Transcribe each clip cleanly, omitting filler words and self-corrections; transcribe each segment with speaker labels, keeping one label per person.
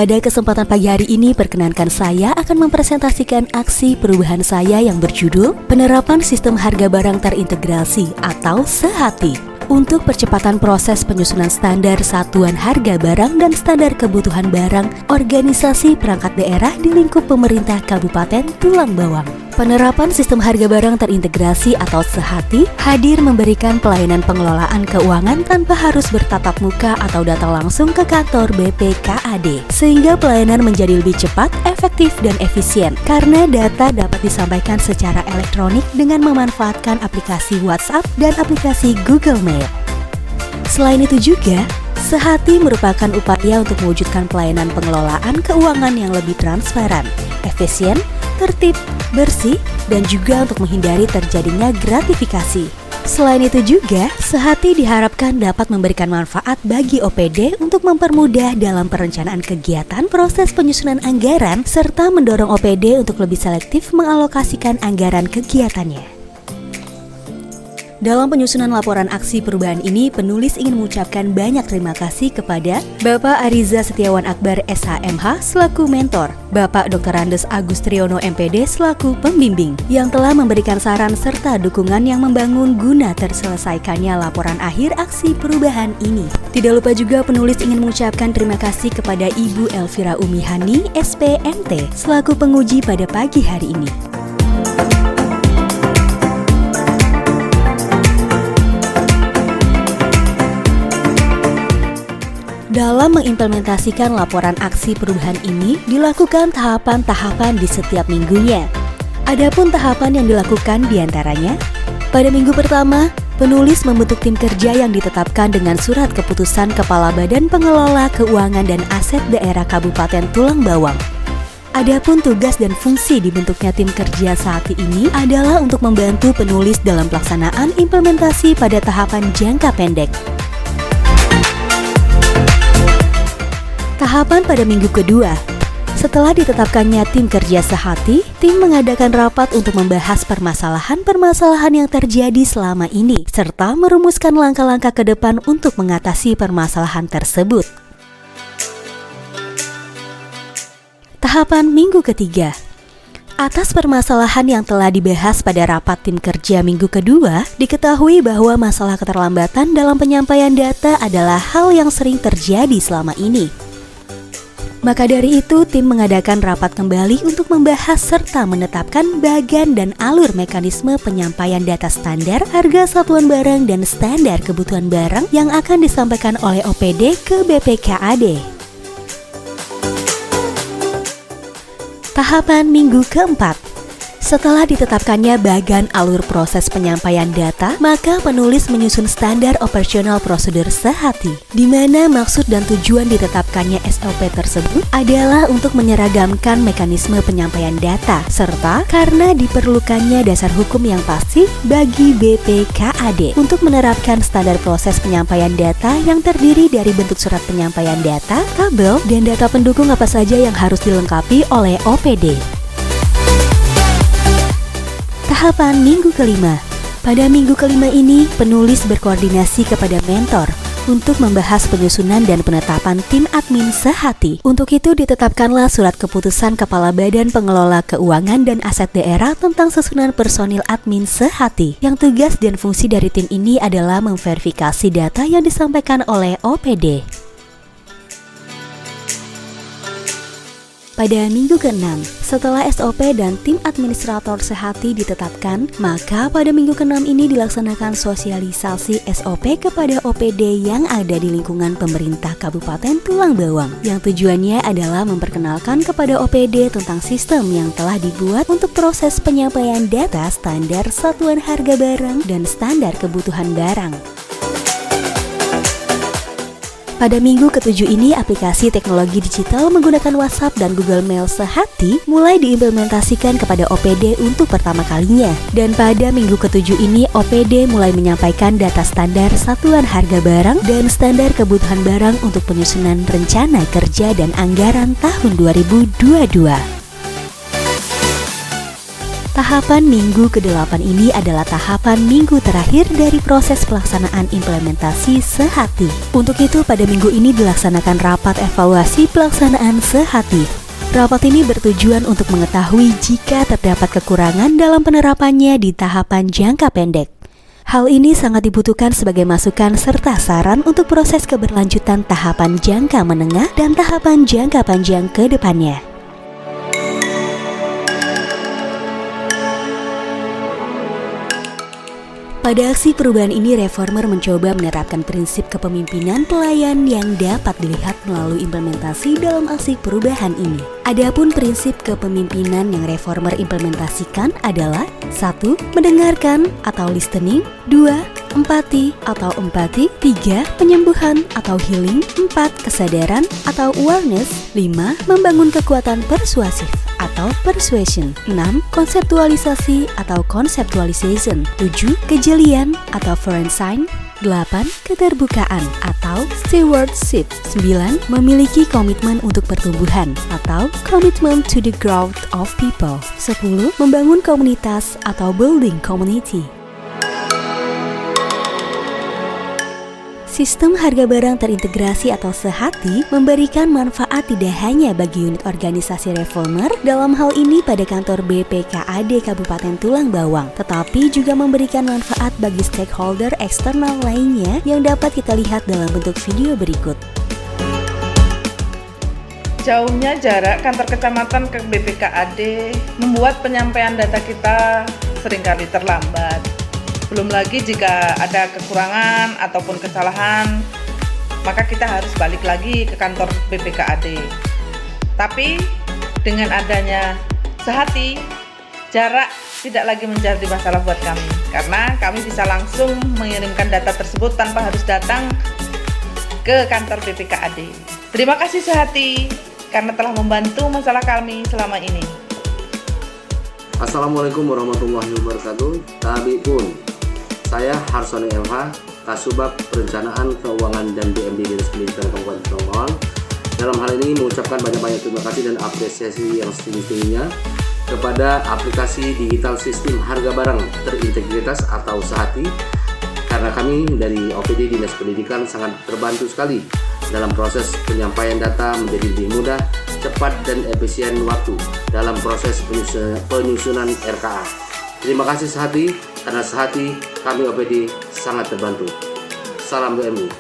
Speaker 1: Pada kesempatan pagi hari ini, perkenankan saya akan mempresentasikan aksi perubahan saya yang berjudul Penerapan Sistem Harga Barang Terintegrasi atau SEHATI untuk percepatan proses penyusunan standar satuan harga barang dan standar kebutuhan barang organisasi perangkat daerah di lingkup pemerintah Kabupaten Tulang Bawang. Penerapan sistem harga barang terintegrasi atau SEHATI hadir memberikan pelayanan pengelolaan keuangan tanpa harus bertatap muka atau datang langsung ke kantor BPKAD, sehingga pelayanan menjadi lebih cepat, efektif, dan efisien karena data dapat disampaikan secara elektronik dengan memanfaatkan aplikasi WhatsApp dan aplikasi Google Mail. Selain itu juga, SEHATI merupakan upaya untuk mewujudkan pelayanan pengelolaan keuangan yang lebih transparan, efisien, tertib, bersih, dan juga untuk menghindari terjadinya gratifikasi. Selain itu juga, SEHATI diharapkan dapat memberikan manfaat bagi OPD untuk mempermudah dalam perencanaan kegiatan, proses penyusunan anggaran, serta mendorong OPD untuk lebih selektif mengalokasikan anggaran kegiatannya. Dalam penyusunan laporan aksi perubahan ini, penulis ingin mengucapkan banyak terima kasih kepada Bapak Ariza Setiawan Akbar SHMH selaku mentor, Bapak Dr. Andes Agus Triyono MPD selaku pembimbing, yang telah memberikan saran serta dukungan yang membangun guna terselesaikannya laporan akhir aksi perubahan ini. Tidak lupa juga penulis ingin mengucapkan terima kasih kepada Ibu Elvira Umihani, SPMT, selaku penguji pada pagi hari ini. Dalam mengimplementasikan laporan aksi perubahan ini, dilakukan tahapan-tahapan di setiap minggunya. Adapun tahapan yang dilakukan diantaranya, pada minggu pertama, penulis membentuk tim kerja yang ditetapkan dengan surat keputusan Kepala Badan Pengelola Keuangan dan Aset Daerah Kabupaten Tulang Bawang. Adapun tugas dan fungsi dibentuknya tim kerja SEHATI ini adalah untuk membantu penulis dalam pelaksanaan implementasi pada tahapan jangka pendek. Tahapan pada minggu kedua. Setelah ditetapkannya tim kerja SEHATI, tim mengadakan rapat untuk membahas permasalahan-permasalahan yang terjadi selama ini, serta merumuskan langkah-langkah ke depan untuk mengatasi permasalahan tersebut. Tahapan minggu ketiga. Atas permasalahan yang telah dibahas pada rapat tim kerja minggu kedua, diketahui bahwa masalah keterlambatan dalam penyampaian data adalah hal yang sering terjadi selama ini. Maka dari itu, tim mengadakan rapat kembali untuk membahas serta menetapkan bagan dan alur mekanisme penyampaian data standar harga satuan barang dan standar kebutuhan barang yang akan disampaikan oleh OPD ke BPKAD. Tahapan minggu keempat. Setelah ditetapkannya bagan alur proses penyampaian data, maka penulis menyusun standar operasional prosedur SEHATI, di mana maksud dan tujuan ditetapkannya SOP tersebut adalah untuk menyeragamkan mekanisme penyampaian data, serta karena diperlukannya dasar hukum yang pasti bagi BPKAD untuk menerapkan standar proses penyampaian data yang terdiri dari bentuk surat penyampaian data, tabel, dan data pendukung apa saja yang harus dilengkapi oleh OPD. Tahapan minggu kelima. Pada minggu kelima ini, penulis berkoordinasi kepada mentor untuk membahas penyusunan dan penetapan tim admin SEHATI. Untuk itu ditetapkanlah surat keputusan Kepala Badan Pengelola Keuangan dan Aset Daerah tentang susunan personil admin SEHATI, yang tugas dan fungsi dari tim ini adalah memverifikasi data yang disampaikan oleh OPD. Pada minggu ke-6, setelah SOP dan tim administrator SEHATI ditetapkan, maka pada minggu ke-6 ini dilaksanakan sosialisasi SOP kepada OPD yang ada di lingkungan pemerintah Kabupaten Tulang Bawang, yang tujuannya adalah memperkenalkan kepada OPD tentang sistem yang telah dibuat untuk proses penyampaian data standar satuan harga barang dan standar kebutuhan barang. Pada minggu ke-7 ini, aplikasi teknologi digital menggunakan WhatsApp dan Google Mail SEHATI mulai diimplementasikan kepada OPD untuk pertama kalinya. Dan pada minggu ke-7 ini, OPD mulai menyampaikan data standar satuan harga barang dan standar kebutuhan barang untuk penyusunan rencana kerja dan anggaran tahun 2022. Tahapan minggu ke-8 ini adalah tahapan minggu terakhir dari proses pelaksanaan implementasi Sehati. Untuk itu, pada minggu ini dilaksanakan rapat evaluasi pelaksanaan Sehati. Rapat ini bertujuan untuk mengetahui jika terdapat kekurangan dalam penerapannya di tahapan jangka pendek. Hal ini sangat dibutuhkan sebagai masukan serta saran untuk proses keberlanjutan tahapan jangka menengah dan tahapan jangka panjang ke depannya. Pada aksi perubahan ini, reformer mencoba menerapkan prinsip kepemimpinan pelayan yang dapat dilihat melalui implementasi dalam aksi perubahan ini. Adapun prinsip kepemimpinan yang reformer implementasikan adalah 1. Mendengarkan atau listening, 2. Empati atau empati, 3. Penyembuhan atau healing, 4. Kesadaran atau awareness, 5. Membangun kekuatan persuasif atau persuasion, 6. Konseptualisasi atau conceptualization, 7. Kejelian atau forensign, 8. Keterbukaan atau stewardship, 9. Memiliki komitmen untuk pertumbuhan atau commitment to the growth of people, 10. Membangun komunitas atau building community. Sistem harga barang terintegrasi atau Sehati memberikan manfaat tidak hanya bagi unit organisasi reformer, dalam hal ini pada kantor BPKAD Kabupaten Tulang Bawang, tetapi juga memberikan manfaat bagi stakeholder eksternal lainnya yang dapat kita lihat dalam bentuk video berikut.
Speaker 2: Jauhnya jarak kantor kecamatan ke BPKAD membuat penyampaian data kita seringkali terlambat. Belum lagi jika ada kekurangan ataupun kesalahan, maka kita harus balik lagi ke kantor BPKAD. Tapi dengan adanya Sehati, jarak tidak lagi menjadi masalah buat kami, karena kami bisa langsung mengirimkan data tersebut tanpa harus datang ke kantor BPKAD. Terima kasih Sehati karena telah membantu masalah kami selama ini.
Speaker 3: Assalamualaikum warahmatullahi wabarakatuh. Kami pun, saya Harsono LH, Kasubag Perencanaan Keuangan dan BMD Dinas Pendidikan Kabupaten Tulang Bawang. Dalam hal ini mengucapkan banyak-banyak terima kasih dan apresiasi yang setinggi-tingginya kepada aplikasi digital sistem harga barang terintegritas atau Sehati, karena kami dari OPD Dinas Pendidikan sangat terbantu sekali dalam proses penyampaian data menjadi lebih mudah, cepat dan efisien waktu dalam proses penyusunan RKA. Terima kasih Sehati, karena Sehati kami OPD sangat terbantu. Salam BMU.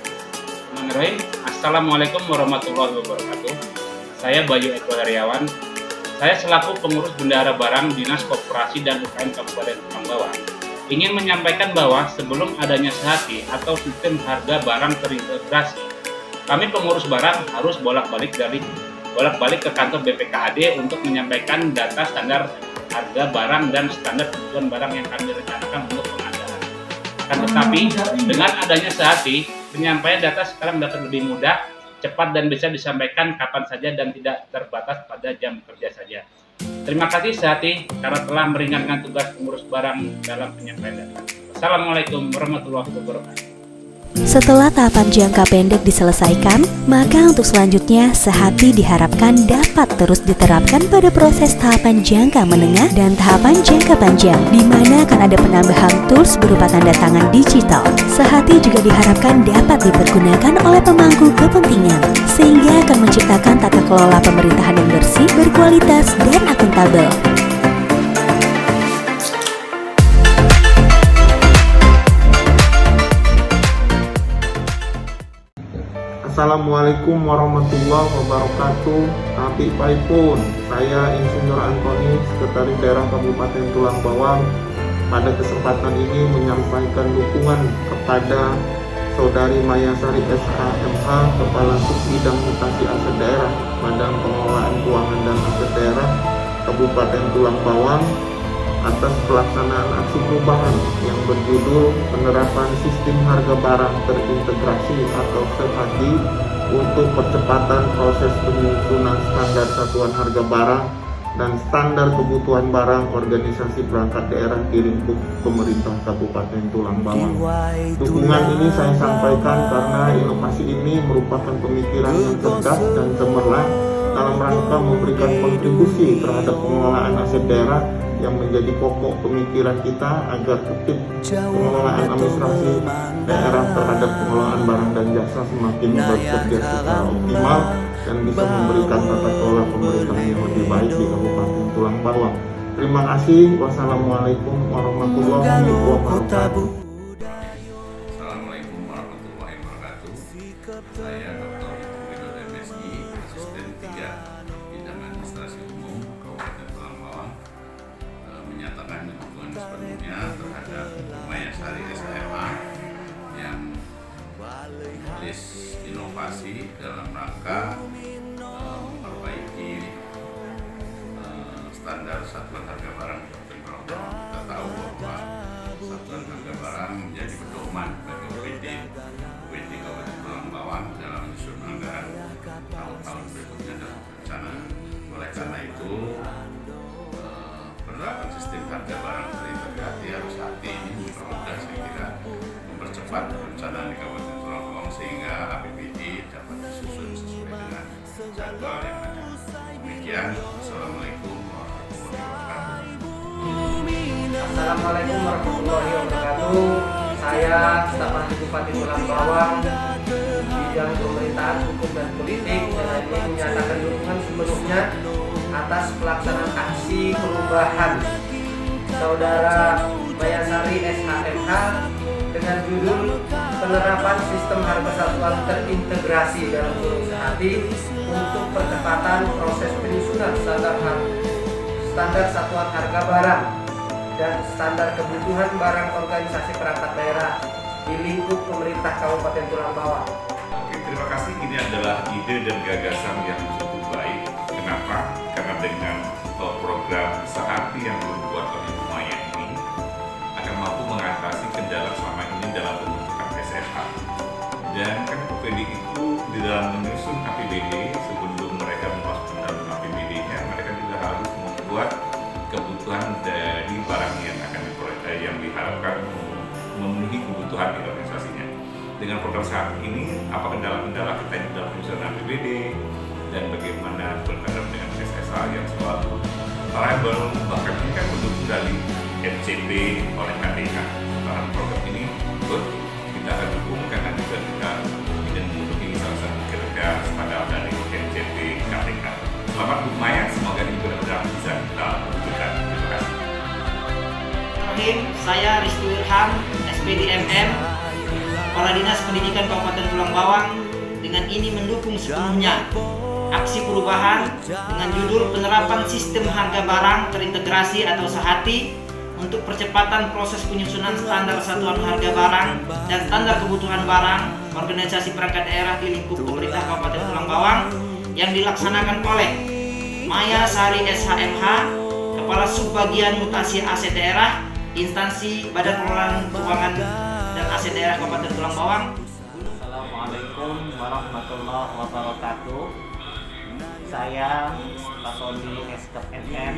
Speaker 4: Assalamualaikum warahmatullahi wabarakatuh. Saya Bayu Eko Heriawan. Saya selaku pengurus bendahara barang Dinas Koperasi dan UKM Kabupaten Tulang Bawang ingin menyampaikan bahwa sebelum adanya Sehati atau sistem harga barang terintegrasi, kami pengurus barang harus bolak-balik ke kantor BPKAD untuk menyampaikan data standar harga barang dan standar kebutuhan barang yang kami rencanakan untuk pengadaan. Akan tetapi, dengan adanya Sehati, penyampaian data sekarang dapat lebih mudah, cepat dan bisa disampaikan kapan saja dan tidak terbatas pada jam kerja saja. Terima kasih Sehati karena telah meringankan tugas pengurus barang dalam penyampaian data. Assalamualaikum warahmatullahi wabarakatuh.
Speaker 1: Setelah tahapan jangka pendek diselesaikan, maka untuk selanjutnya Sehati diharapkan dapat terus diterapkan pada proses tahapan jangka menengah dan tahapan jangka panjang, di mana akan ada penambahan tools berupa tanda tangan digital. Sehati juga diharapkan dapat dipergunakan oleh pemangku kepentingan, sehingga akan menciptakan tata kelola pemerintahan yang bersih, berkualitas, dan akuntabel.
Speaker 5: Assalamualaikum warahmatullahi wabarakatuh. Nabi Paipun, saya Insinyur Antoni, Sekretaris Daerah Kabupaten Tulang Bawang. Pada kesempatan ini menyampaikan dukungan kepada Saudari Mayasari SHMH, Kepala Subbidang Mutasi Aset Daerah, Badan Pengelolaan Keuangan dan Aset Daerah Kabupaten Tulang Bawang, atas pelaksanaan aksi perubahan yang berjudul Penerapan Sistem Harga Barang Terintegrasi atau Sehati untuk percepatan proses penyusunan standar satuan harga barang dan standar kebutuhan barang organisasi perangkat daerah di lingkup pemerintah Kabupaten Tulang Bawang. Dukungan ini saya sampaikan karena inovasi ini merupakan pemikiran yang cerdas dan cemerlang dalam rangka memberikan kontribusi terhadap pengelolaan aset daerah yang menjadi pokok pemikiran kita agar tertib pengelolaan administrasi daerah terhadap pengelolaan barang dan jasa semakin bekerja secara optimal dan bisa memberikan tata kelola pemerintahan yang lebih baik di Kabupaten Tulang Bawang. Terima kasih. Wassalamualaikum warahmatullahi wabarakatuh.
Speaker 6: Assalamualaikum warahmatullahi wabarakatuh. Saya Dr. Widodo MSI, Asisten 3 Bidang Administrasi Umum Kabupaten Tulang Bawang, menyatakan dukungan sepenuhnya terhadap Mayasari SHMH yang menulis inovasi dalam rangka memperbaiki standar satuan harga barang di Kabupaten Tulang Bawang. Kita tahu bahwa satuan harga barang menjadi pedoman bagi UPD Kabupaten Tulang Bawang dalam menyusun anggaran tahun-tahun berikutnya dalam perencanaan. Oleh karena itu, penerapan sistem harga barang terintegrasi harus hati ini mempermudah, saya kira, mempercepat perencanaan di Kabupaten Tulang Bawang sehingga APBD dapat disusun sesuai dengan jadwal yang ada. Demikian, Assalamualaikum warahmatullahi wabarakatuh.
Speaker 7: Assalamualaikum warahmatullahi wabarakatuh. Saya staf ahli Bupati Tulang Bawang bidang pemerintahan, hukum dan politik dengan ini menyatakan dukungan sepenuhnya atas pelaksanaan aksi perubahan Saudara Mayasari SHMH dengan judul penerapan sistem harga satuan terintegrasi dalam kurung sehati untuk percepatan proses penyusunan standar satuan harga barang dan standar kebutuhan barang organisasi perangkat daerah di lingkup pemerintah Kabupaten Tulang Bawang.
Speaker 6: Oke, terima kasih. Ini adalah ide dan gagasan yang cukup baik. Kenapa? Karena dengan program sehati yang dibuat oleh Bu Maya ini akan mampu mengatasi kendala selama ini dalam pembentukan SSH. Dan kan UPD itu di dalam menyusun APBD sebelum mereka memasukkan dalam APBD-nya, mereka juga harus membuat kebutuhan dari barang yang diharapkan memenuhi kebutuhan di organisasinya. Dengan program saat ini, apa kendala-kendala kita di dalam penyusunan APBD dan bagaimana berhadapan dengan SSH yang selalu variabel, bahkan ini kan mendukung dari MCP oleh KDK. Dalam program ini kita akan dukung karena juga kita ingin memenuhi salah satu kriteria standar dari MCP KDK. Selamat Bu Maya, semoga ini benar-benar bisa kita wujudkan. Terima kasih.
Speaker 8: Saya Rizky Irham, SPD MM, Kepala Dinas Pendidikan Kabupaten Tulang Bawang, dengan ini mendukung sepenuhnya aksi perubahan dengan judul penerapan sistem harga barang terintegrasi atau sehati untuk percepatan proses penyusunan standar satuan harga barang dan standar kebutuhan barang organisasi perangkat daerah di lingkup pemerintah Kabupaten Tulang Bawang yang dilaksanakan oleh Mayasari SHMH, Kepala Subbagian Mutasi Aset Daerah, Instansi Badan Pengelolaan Keuangan dan Aset Daerah Kabupaten Tulang Bawang.
Speaker 7: Assalamualaikum warahmatullahi wabarakatuh. Saya Pak Sony SKP MM,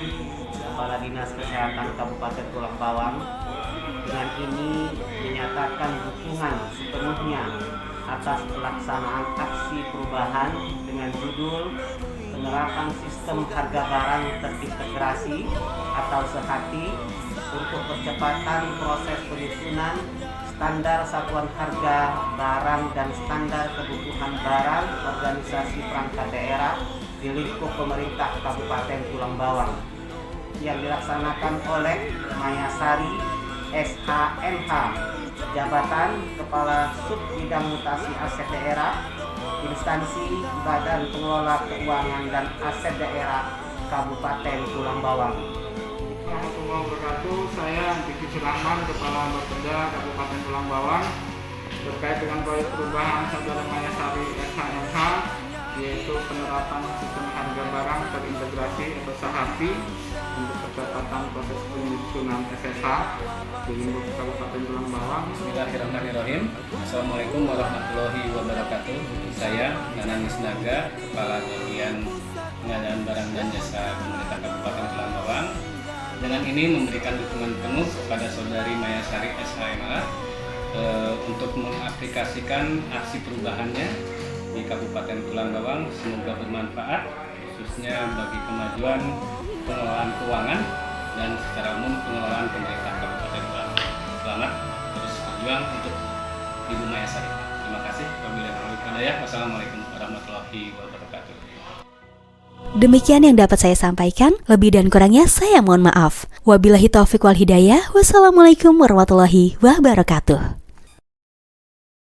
Speaker 7: Kepala Dinas Kesehatan Kabupaten Tulang Bawang, dengan ini menyatakan dukungan sepenuhnya atas pelaksanaan aksi perubahan dengan judul penerapan sistem harga barang terintegrasi atau sehati untuk percepatan proses penyusunan standar satuan harga barang dan standar kebutuhan barang organisasi perangkat daerah di lingkup pemerintah Kabupaten Tulang Bawang yang dilaksanakan oleh Mayasari SHMH, Jabatan Kepala Sub Bidang Mutasi Aset Daerah, Instansi Badan Pengelola Keuangan dan Aset Daerah Kabupaten Tulang Bawang.
Speaker 9: Warahmatullahi wabarakatuh. Saya Diki Surahman, Kepala Bapeda Kabupaten Tulang Bawang, terkait dengan proyek perubahan Saudara Mayasari SHMH, yaitu penerapan sistem harga barang terintegrasi atau sehati untuk percepatan proses penyusunan SSH di lingkup Kabupaten Tulang Bawang.
Speaker 10: Bismillahirrahmanirrahim. Assalamualaikum warahmatullahi wabarakatuh. Saya Nanan Misnaga, Kepala Bagian Pengadaan Barang dan Jasa Pemerintah Kabupaten Tulang Bawang. Dengan ini memberikan dukungan penuh kepada Saudari Mayasari SHMH untuk mengaplikasikan aksi perubahannya di Kabupaten Tulang Bawang. Semoga bermanfaat. khususnya bagi kemajuan pengelolaan keuangan dan secara umum pengelolaan pemerintah Kabupaten Tulungagung. Selamat terus berjuang untuk Ibu Maya Sari. Terima kasih. Wassalamualaikum warahmatullahi wabarakatuh.
Speaker 1: Demikian yang dapat saya sampaikan, lebih dan kurangnya saya mohon maaf. Wabillahi taufiq wal hidayah. Wassalamualaikum warahmatullahi wabarakatuh.